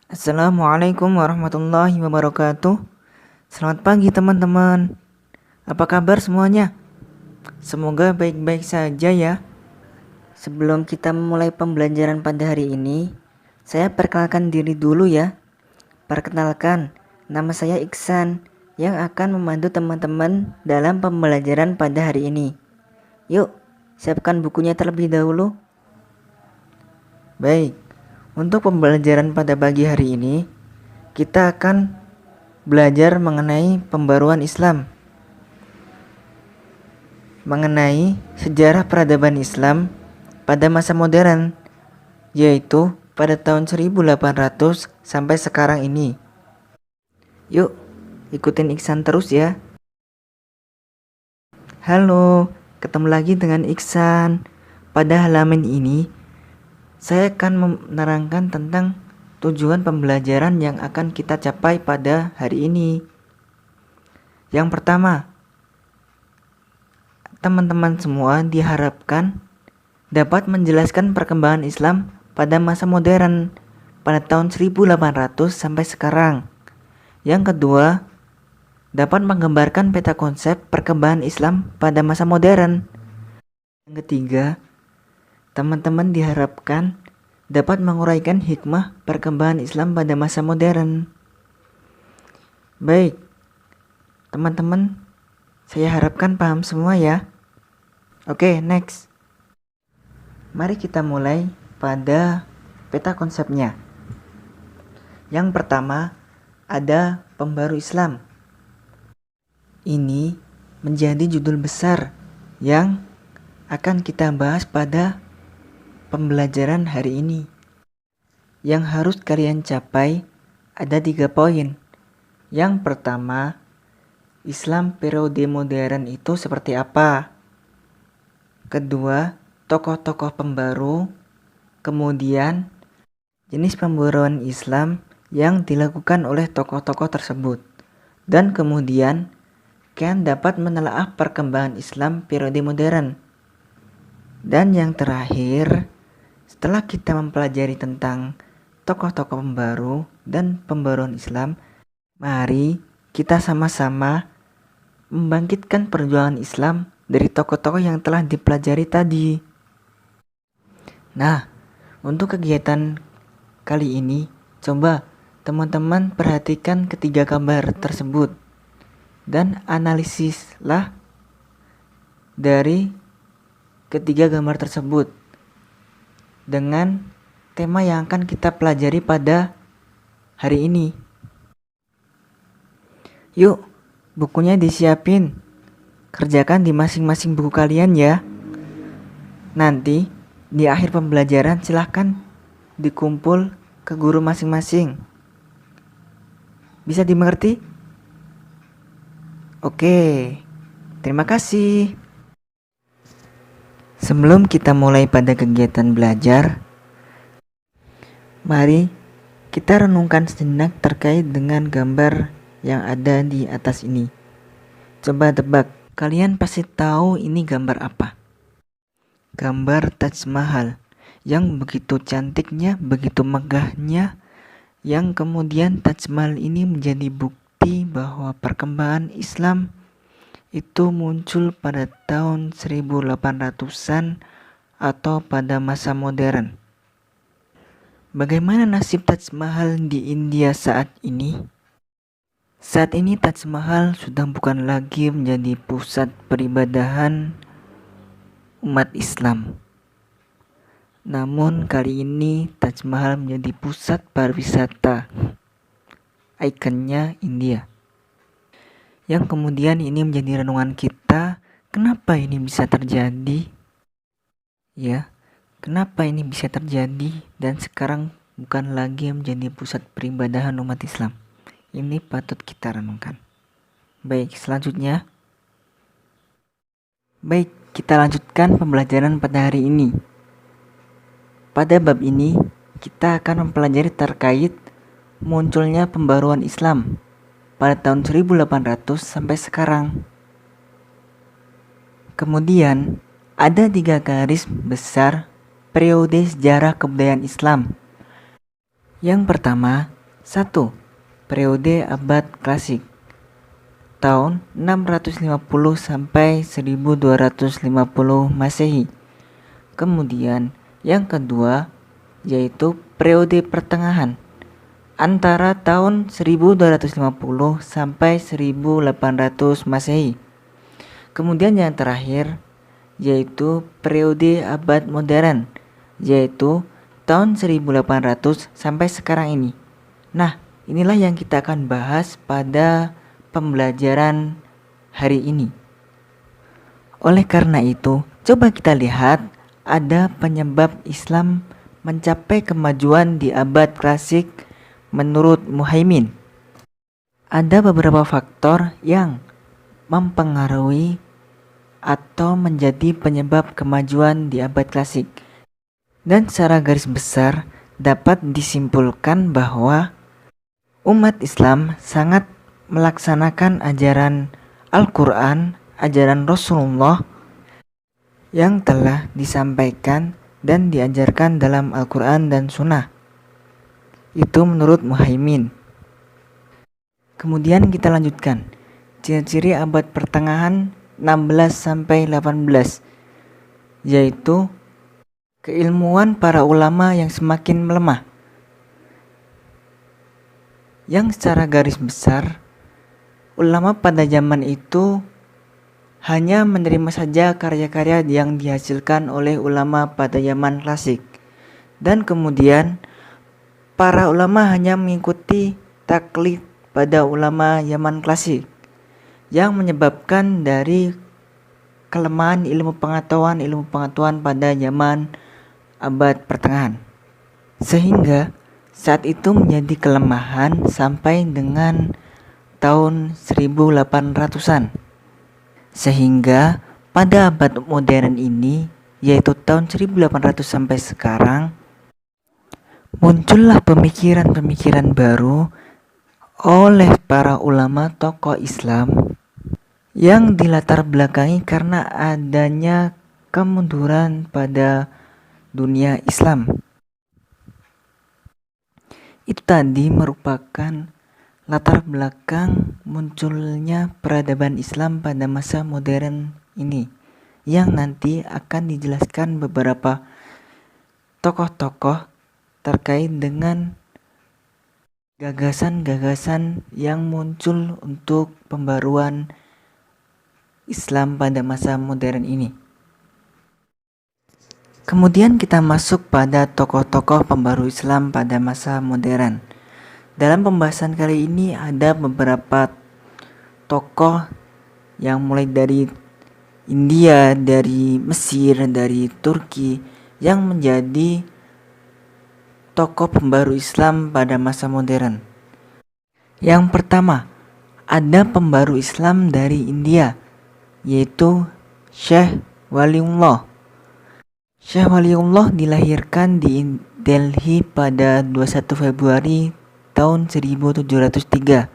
Assalamualaikum warahmatullahi wabarakatuh. Selamat pagi teman-teman. Apa kabar semuanya? Semoga baik-baik saja ya. Sebelum kita memulai pembelajaran pada hari ini, saya perkenalkan diri dulu ya. Perkenalkan, nama saya Iksan yang akan membantu teman-teman dalam pembelajaran pada hari ini. Yuk, siapkan bukunya terlebih dahulu. Baik, untuk pembelajaran pada pagi hari ini, kita akan belajar mengenai pembaruan Islam, mengenai sejarah peradaban Islam pada masa modern, yaitu pada tahun 1800 sampai sekarang ini. Yuk, ikutin Iksan terus ya. Halo, ketemu lagi dengan Iksan. Pada halaman ini, saya akan menerangkan tentang tujuan pembelajaran yang akan kita capai pada hari ini. Yang pertama, teman-teman semua diharapkan dapat menjelaskan perkembangan Islam pada masa modern pada tahun 1800 sampai sekarang. Yang kedua, dapat menggambarkan peta konsep perkembangan Islam pada masa modern. Yang ketiga, teman-teman diharapkan dapat menguraikan hikmah perkembangan Islam pada masa modern. Baik, teman-teman, saya harapkan paham semua ya. Oke, next. Mari kita mulai pada peta konsepnya. Yang pertama, ada pembaru Islam. Ini menjadi judul besar yang akan kita bahas pada pembelajaran hari ini. Yang harus kalian capai ada 3 poin. Yang pertama, Islam periode modern itu seperti apa? Kedua, tokoh-tokoh pembaru. Kemudian, jenis pembaruan Islam yang dilakukan oleh tokoh-tokoh tersebut. Dan kemudian, kalian dapat menelaah perkembangan Islam periode modern. Dan yang terakhir, setelah kita mempelajari tentang tokoh-tokoh pembaru dan pembaruan Islam, mari kita sama-sama membangkitkan perjuangan Islam dari tokoh-tokoh yang telah dipelajari tadi. Nah, untuk kegiatan kali ini, coba teman-teman perhatikan ketiga gambar tersebut dan analisislah dari ketiga gambar tersebut dengan tema yang akan kita pelajari pada hari ini. Yuk, bukunya disiapin. Kerjakan di masing-masing buku kalian ya. Nanti di akhir pembelajaran silahkan dikumpul ke guru masing-masing. Bisa dimengerti? Oke, terima kasih. Sebelum kita mulai pada kegiatan belajar, mari kita renungkan sejenak terkait dengan gambar yang ada di atas ini. Coba tebak, kalian pasti tahu ini gambar apa? Gambar Taj Mahal yang begitu cantiknya, begitu megahnya, yang kemudian Taj Mahal ini menjadi bukti bahwa perkembangan Islam itu muncul pada tahun 1800-an atau pada masa modern. Bagaimana nasib Taj Mahal di India saat ini? Saat ini Taj Mahal sudah bukan lagi menjadi pusat peribadahan umat Islam. Namun kali ini Taj Mahal menjadi pusat pariwisata. Ikonnya India. Yang kemudian ini menjadi renungan kita, kenapa ini bisa terjadi? Ya, kenapa ini bisa terjadi dan sekarang bukan lagi menjadi pusat peribadahan umat Islam? Ini patut kita renungkan. Baik, selanjutnya. Baik, kita lanjutkan pembelajaran pada hari ini. Pada bab ini, kita akan mempelajari terkait munculnya pembaruan Islam pada tahun 1800 sampai sekarang. Kemudian, ada 3 garis besar periode sejarah kebudayaan Islam. Yang pertama, 1. Periode abad klasik tahun 650 sampai 1250 Masehi. Kemudian yang kedua yaitu periode pertengahan antara tahun 1250 sampai 1800 Masehi. Kemudian yang terakhir yaitu periode abad modern, yaitu tahun 1800 sampai sekarang ini. Nah, inilah yang kita akan bahas pada pembelajaran hari ini. Oleh karena itu, coba kita lihat ada penyebab Islam mencapai kemajuan di abad klasik menurut Muhaimin. Ada beberapa faktor yang mempengaruhi atau menjadi penyebab kemajuan di abad klasik. Dan secara garis besar dapat disimpulkan bahwa umat Islam sangat melaksanakan ajaran Al-Quran, ajaran Rasulullah yang telah disampaikan dan diajarkan dalam Al-Quran dan Sunnah. Itu menurut Muhaimin. Kemudian kita lanjutkan. Ciri-ciri abad pertengahan 16 sampai 18, yaitu keilmuan para ulama yang semakin melemah. Yang secara garis besar, ulama pada zaman itu hanya menerima saja karya-karya yang dihasilkan oleh ulama pada zaman klasik. Dan kemudian para ulama hanya mengikuti taklid pada ulama zaman klasik, yang menyebabkan dari kelemahan ilmu pengetahuan pada zaman abad pertengahan. Sehingga saat itu menjadi kelemahan sampai dengan tahun 1800-an. Sehingga pada abad modern ini, yaitu tahun 1800 sampai sekarang, muncullah pemikiran-pemikiran baru oleh para ulama tokoh Islam yang dilatar belakangi karena adanya kemunduran pada dunia Islam. Itu tadi merupakan latar belakang munculnya peradaban Islam pada masa modern ini, yang nanti akan dijelaskan beberapa tokoh-tokoh terkait dengan gagasan-gagasan yang muncul untuk pembaruan Islam pada masa modern ini. Kemudian kita masuk pada tokoh-tokoh pembaru Islam pada masa modern. Dalam pembahasan kali ini ada beberapa tokoh yang mulai dari India, dari Mesir, dari Turki yang menjadi tokoh pembaru Islam pada masa modern. Yang pertama, ada pembaru Islam dari India, yaitu Syekh Waliullah. Syekh Waliullah dilahirkan di Delhi pada 21 Februari tahun 1703.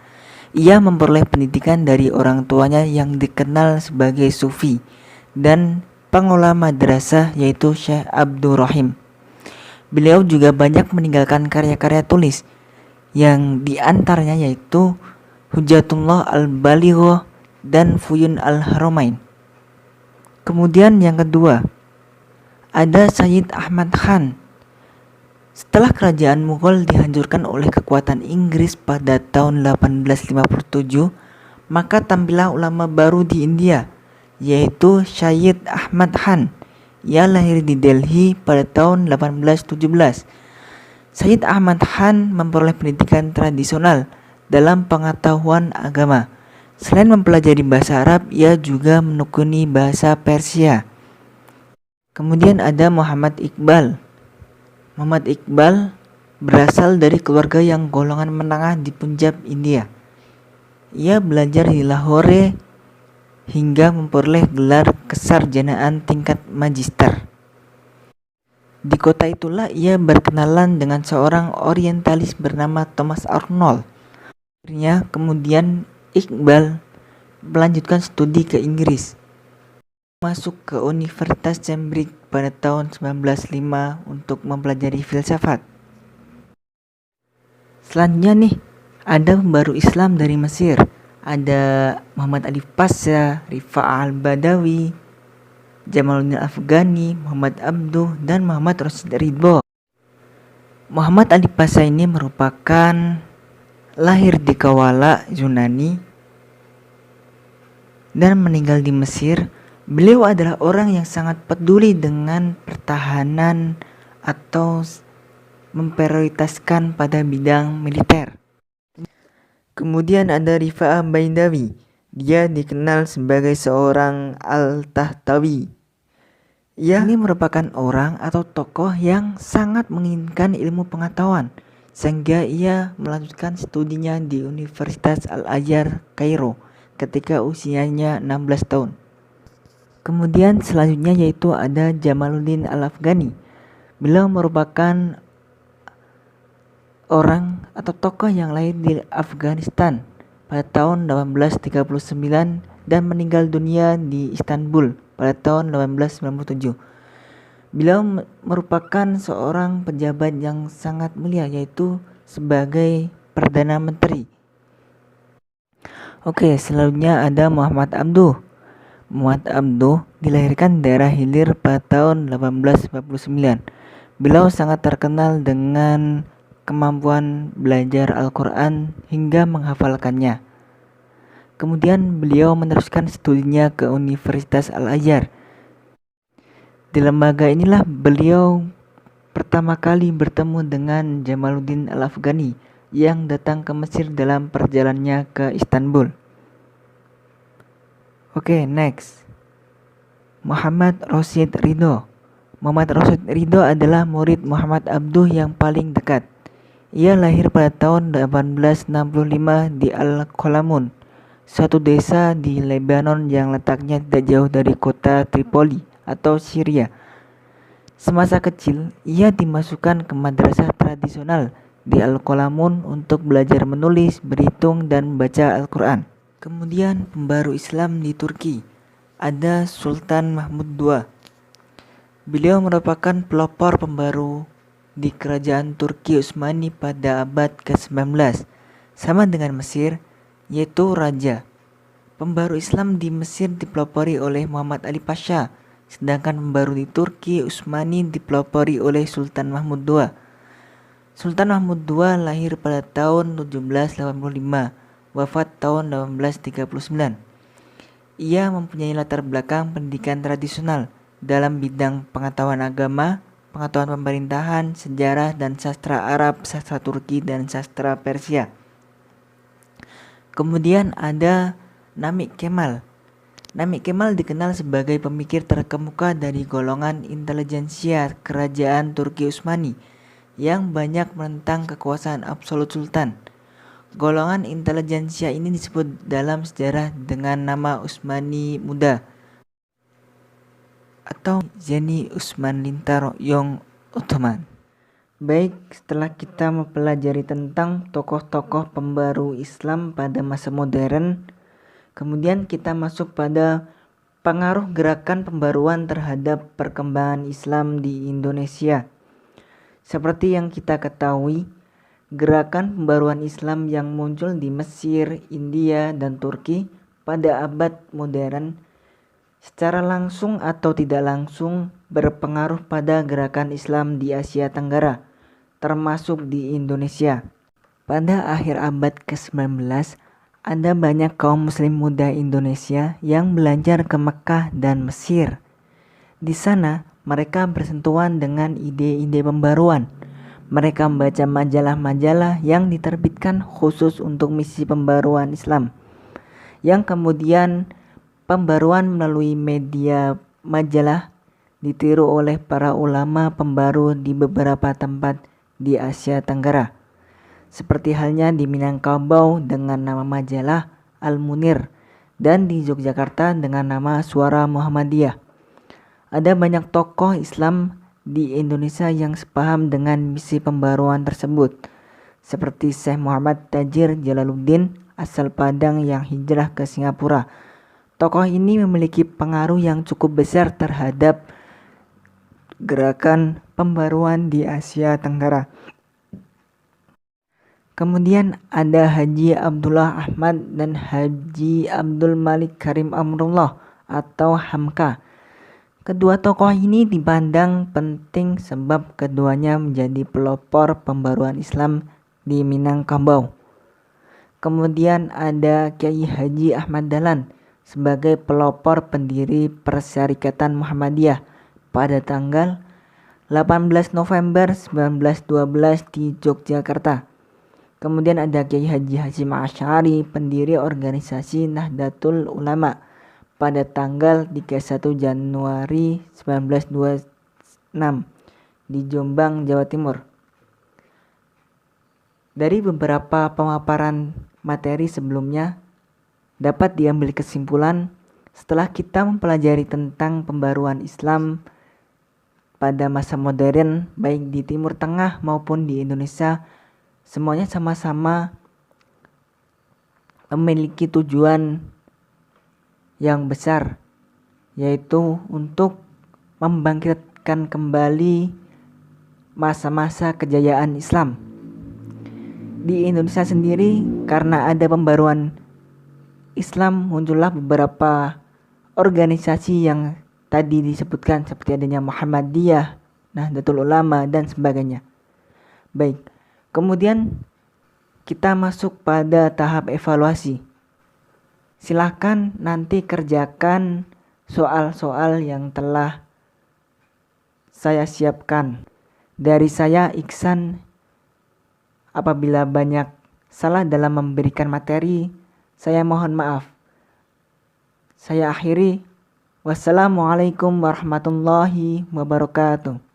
Ia memperoleh pendidikan dari orang tuanya yang dikenal sebagai Sufi dan pengelola madrasah, yaitu Syekh Abdurrahim. Beliau juga banyak meninggalkan karya-karya tulis, yang diantaranya yaitu Hujjatullah Al-Balighah dan Fuyun Al-Haramain. Kemudian yang kedua, ada Sayyid Ahmad Khan. Setelah kerajaan Mughal dihancurkan oleh kekuatan Inggris pada tahun 1857, maka tampillah ulama baru di India, yaitu Sayyid Ahmad Khan. Ia lahir di Delhi pada tahun 1817. Sayyid Ahmad Khan memperoleh pendidikan tradisional dalam pengetahuan agama. Selain mempelajari bahasa Arab, ia juga menekuni bahasa Persia. Kemudian ada Muhammad Iqbal. Muhammad Iqbal berasal dari keluarga yang golongan menengah di Punjab, India. Ia belajar di Lahore hingga memperoleh gelar kesarjanaan tingkat magister. Di kota itulah ia berkenalan dengan seorang orientalis bernama Thomas Arnold. Akhirnya kemudian Iqbal melanjutkan studi ke Inggris, masuk ke Universitas Cambridge pada tahun 1905 untuk mempelajari filsafat. Selanjutnya nih, ada pembaru Islam dari Mesir. Ada Muhammad Ali Pasha, Rifa'ah Al-Badawi, Jamaluddin Afghani, Muhammad Abduh, dan Muhammad Rashid Ridho. Muhammad Ali Pasha ini merupakan lahir di Kawala, Yunani, dan meninggal di Mesir. Beliau adalah orang yang sangat peduli dengan pertahanan atau memprioritaskan pada bidang militer. Kemudian ada Rifa'ah Baidawi. Dia dikenal sebagai seorang Al-Tahtawi. Ia ini merupakan orang atau tokoh yang sangat menginginkan ilmu pengetahuan, sehingga ia melanjutkan studinya di Universitas Al-Azhar, Kairo ketika usianya 16 tahun. Kemudian selanjutnya yaitu ada Jamaluddin Al-Afghani. Beliau merupakan orang atau tokoh yang lahir di Afghanistan pada tahun 1839 dan meninggal dunia di Istanbul pada tahun 1897. Beliau merupakan seorang pejabat yang sangat mulia, yaitu sebagai Perdana Menteri. Oke, selanjutnya ada Muhammad Abduh. Muhammad Abduh dilahirkan di daerah Hilir pada tahun 1849. Beliau sangat terkenal dengan kemampuan belajar Al-Quran hingga menghafalkannya. Kemudian beliau meneruskan studinya ke Universitas Al-Azhar. Di lembaga inilah beliau pertama kali bertemu dengan Jamaluddin Al-Afghani yang datang ke Mesir dalam perjalanannya ke Istanbul. Oke, next. Muhammad Rashid Ridho. Muhammad Rashid Ridho adalah murid Muhammad Abduh yang paling dekat. Ia lahir pada tahun 1865 di Al-Qalamun, suatu desa di Lebanon yang letaknya tidak jauh dari kota Tripoli atau Syria. Semasa kecil, ia dimasukkan ke madrasah tradisional di Al-Qalamun untuk belajar menulis, berhitung, dan membaca Al-Quran. Kemudian pembaru Islam di Turki, ada Sultan Mahmud II. Beliau merupakan pelopor pembaru di kerajaan Turki Utsmani pada abad ke-19, sama dengan Mesir, yaitu raja. Pembaru Islam di Mesir dipelopori oleh Muhammad Ali Pasha, sedangkan pembaru di Turki Utsmani dipelopori oleh Sultan Mahmud II. Sultan Mahmud II lahir pada tahun 1785, wafat tahun 1839. Ia mempunyai latar belakang pendidikan tradisional dalam bidang pengetahuan agama, pengetahuan pemerintahan, sejarah dan sastra Arab, sastra Turki, dan sastra Persia. Kemudian ada Namik Kemal. Namik Kemal dikenal sebagai pemikir terkemuka dari golongan intelijensia kerajaan Turki Utsmani yang banyak menentang kekuasaan absolut sultan. Golongan intelijensia ini disebut dalam sejarah dengan nama Utsmani Muda atau Zeni Usman Lintaro Yong Ottoman. Baik, setelah kita mempelajari tentang tokoh-tokoh pembaru Islam pada masa modern, kemudian kita masuk pada pengaruh gerakan pembaruan terhadap perkembangan Islam di Indonesia. Seperti yang kita ketahui, gerakan pembaruan Islam yang muncul di Mesir, India, dan Turki pada abad modern secara langsung atau tidak langsung berpengaruh pada gerakan Islam di Asia Tenggara, termasuk di Indonesia. Pada akhir abad ke-19, ada banyak kaum muslim muda Indonesia yang belajar ke Mekah dan Mesir. Di sana, mereka bersentuhan dengan ide-ide pembaruan. Mereka membaca majalah-majalah yang diterbitkan khusus untuk misi pembaruan Islam, yang kemudian pembaruan melalui media majalah ditiru oleh para ulama pembaru di beberapa tempat di Asia Tenggara, seperti halnya di Minangkabau dengan nama majalah Al-Munir dan di Yogyakarta dengan nama Suara Muhammadiyah. Ada banyak tokoh Islam di Indonesia yang sepaham dengan misi pembaruan tersebut, seperti Syekh Muhammad Tajir Jalaluddin asal Padang yang hijrah ke Singapura. Tokoh ini memiliki pengaruh yang cukup besar terhadap gerakan pembaruan di Asia Tenggara. Kemudian ada Haji Abdullah Ahmad dan Haji Abdul Malik Karim Amrullah atau Hamka. Kedua tokoh ini dipandang penting sebab keduanya menjadi pelopor pembaruan Islam di Minangkabau. Kemudian ada Kiai Haji Ahmad Dahlan sebagai pelopor pendiri Persyarikatan Muhammadiyah pada tanggal 18 November 1912 di Yogyakarta. Kemudian ada Kiai Haji Hasyim Asy'ari, pendiri organisasi Nahdlatul Ulama pada tanggal 31 Januari 1926 di Jombang, Jawa Timur. Dari beberapa pemaparan materi sebelumnya, dapat diambil kesimpulan setelah kita mempelajari tentang pembaruan Islam pada masa modern, baik di Timur Tengah maupun di Indonesia, semuanya sama-sama memiliki tujuan yang besar, yaitu untuk membangkitkan kembali masa-masa kejayaan Islam. Di Indonesia sendiri, karena ada pembaruan Islam, muncullah beberapa organisasi yang tadi disebutkan seperti adanya Muhammadiyah, Nahdlatul Ulama, dan sebagainya. Baik, kemudian kita masuk pada tahap evaluasi. Silakan nanti kerjakan soal-soal yang telah saya siapkan. Dari saya, Iksan, apabila banyak salah dalam memberikan materi, saya mohon maaf. Saya akhiri. Wassalamualaikum warahmatullahi wabarakatuh.